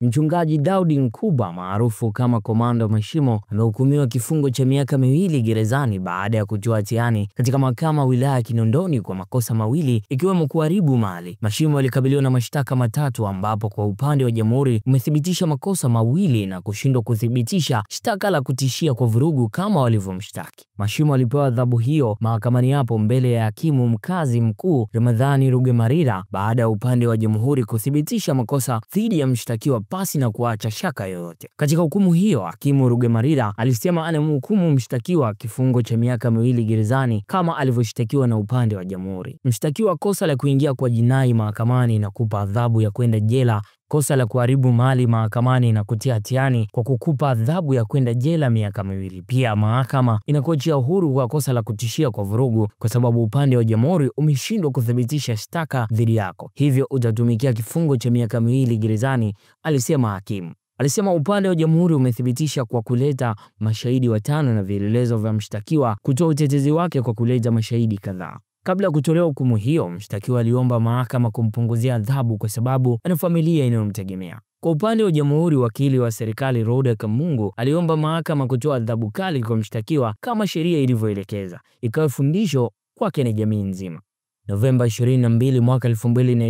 Mchungaji Daudi Nkuba maarufu kama Komando Mashimo amehukumiwa kifungo cha miaka 2 gerezani baada ya kutiwa hatiani katika mahakama wilaya ya Kinondoni kwa makosa mawili ikiwemo kuharibu mali. Mashimo alikabiliwa na mashtaka matatu ambapo kwa upande wa jamhuri umethibitisha makosa mawili na kushindwa kuthibitisha shtaka la kutishia kwa vurugu kama walivyomshtaki. Mashimo alipewa adhabu hiyo mahakamani hapo mbele ya hakimu mkazi mkuu Ramadhani Rugemalira baada ya upande wa jamhuri kuthibitisha makosa dhidi ya mshtakiwa pasi na kuacha shaka yoyote. Katika hukumu hiyo, hakimu Rugemalira alisema anamhukumu mshtakiwa kifungo cha miaka 2 gerezani kama alivyoshtakiwa na upande wa jamhuri. Mshtakiwa kosa la kuingia kwa jinai mahakamani na kupa adhabu ya kwenda jela, kosa la kuharibu mali mahakamani na kutia hatiani kwa kukupa adhabu ya kwenda jela miaka 2. Pia mahakama inakuachia uhuru kwa kosa la kutishia kwa vurugu kwa sababu upande wa jamhuri umeshindwa kuthibitisha shtaka dhidi yako, hivyo utatumikia kifungo cha miaka 2 gerezani, alisema hakimu. Alisema upande wa jamhuri umethibitisha kwa kuleta mashahidi 5 na vielelezo vya mshtakiwa kutoa utetezi wake kwa kuleta mashahidi kadhaa. Kabla ya kutolewa hukumu hiyo, mshtakiwa aliomba mahakama kumpunguzia adhabu kwa sababu ana familia inayomtegemea. Kwa upande wa jamhuri, wakili wa serikali Roda Kamungu aliomba mahakama kutoa adhabu kali kwa mshtakiwa kama sheria ilivyoelekeza, ikawa fundisho kwake na jamii nzima. Novemba 22 mwaka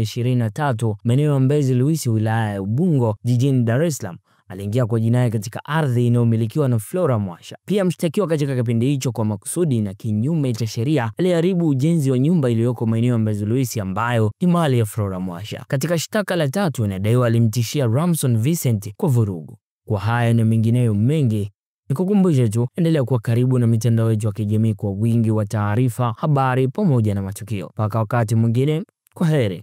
2023, maeneo ya Mbezi Luisi wilaya ya Ubungo jijini Dar es Salaam aliingia kwa jinai katika ardhi inayomilikiwa na Flora Mwasha. Pia mshtakiwa katika kipindi hicho kwa makusudi na kinyume cha sheria aliharibu ujenzi wa nyumba iliyoko maeneo ya Mbezi Luisi ambayo ni mali ya Flora Mwasha. Katika shtaka la 3 inadaiwa alimtishia Ramson Vincent kwa vurugu. Kwa haya na mengineyo mengi, nikukumbushe tu endelea kuwa karibu na mitandao yetu ya kijamii kwa wingi wa taarifa, habari pamoja na matukio. Mpaka wakati mwingine, kwaheri.